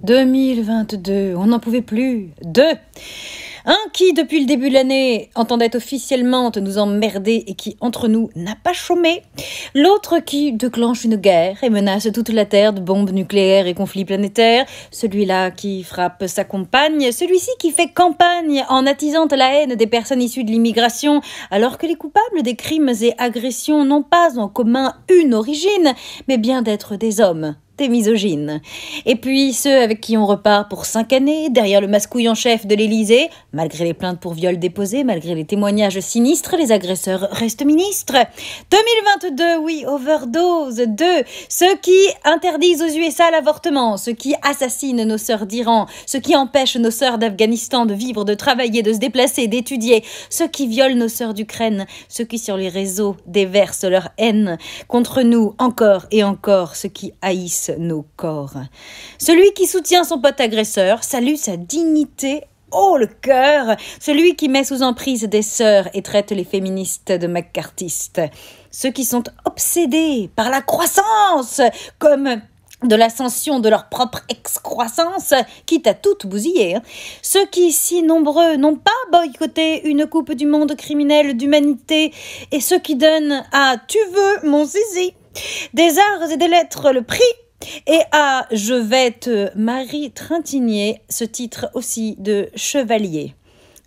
2022, on n'en pouvait plus. Deux. Un qui, depuis le début de l'année, entendait officiellement nous emmerder et qui, entre nous, n'a pas chômé. L'autre qui déclenche une guerre et menace toute la Terre de bombes nucléaires et conflits planétaires. Celui-là qui frappe sa compagne. Celui-ci qui fait campagne en attisant la haine des personnes issues de l'immigration, alors que les coupables des crimes et agressions n'ont pas en commun une origine, mais bien d'être des hommes. Des misogynes. Et puis ceux avec qui on repart pour 5 années, derrière le mascouille en chef de l'Élysée, malgré les plaintes pour viol déposées, malgré les témoignages sinistres, les agresseurs restent ministres. 2022, oui, overdose. 2. Ceux qui interdisent aux USA l'avortement, ceux qui assassinent nos sœurs d'Iran, ceux qui empêchent nos sœurs d'Afghanistan de vivre, de travailler, de se déplacer, d'étudier, ceux qui violent nos sœurs d'Ukraine, ceux qui sur les réseaux déversent leur haine contre nous, encore et encore, ceux qui haïssent nos corps. Celui qui soutient son pote agresseur salue sa dignité haut le cœur. Celui qui met sous emprise des sœurs et traite les féministes de macartistes. Ceux qui sont obsédés par la croissance comme de l'ascension de leur propre excroissance, quitte à tout bousiller. Ceux qui, si nombreux, n'ont pas boycotté une coupe du monde criminel d'humanité et ceux qui donnent à « tu veux mon zizi » des arts et des lettres le prix et à « Je vais te Marie Trintignant » ce titre aussi de chevalier.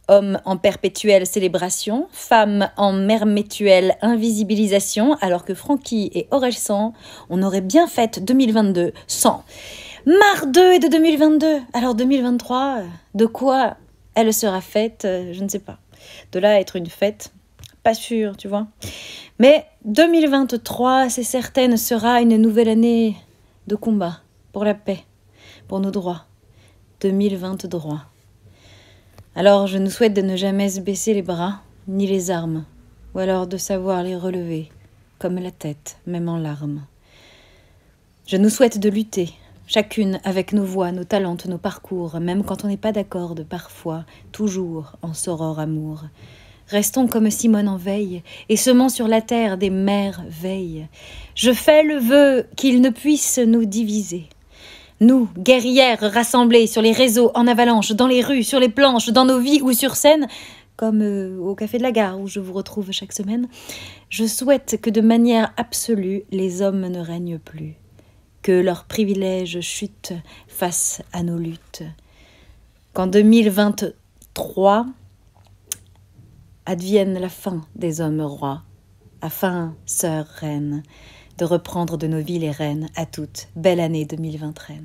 Homme en perpétuelle célébration, femme en perpétuelle invisibilisation, alors que Francky et Orelsan, on aurait bien fait 2022 sans. Marre d'eux et de 2022. Alors 2023, de quoi elle sera faite, je ne sais pas. De là à être une fête, pas sûr, tu vois. Mais 2023, c'est certain, sera une nouvelle année de combat pour la paix, pour nos droits. 2023. Alors je nous souhaite de ne jamais se baisser les bras, ni les armes, ou alors de savoir les relever, comme la tête, même en larmes. Je nous souhaite de lutter, chacune avec nos voix, nos talents, nos parcours, même quand on n'est pas d'accord de parfois, toujours en soror amour. Restons comme Simone en veille, et semons sur la terre des merveilles. Je fais le vœu qu'il ne puisse nous diviser. Nous, guerrières rassemblées sur les réseaux, en avalanche, dans les rues, sur les planches, dans nos vies ou sur scène, comme au Café de la Gare où je vous retrouve chaque semaine, je souhaite que de manière absolue, les hommes ne règnent plus, que leurs privilèges chutent face à nos luttes. Qu'en 2023, advienne la fin des hommes rois, afin, sœurs reines, de reprendre de nos vies les rênes à toutes. Belle année 2023.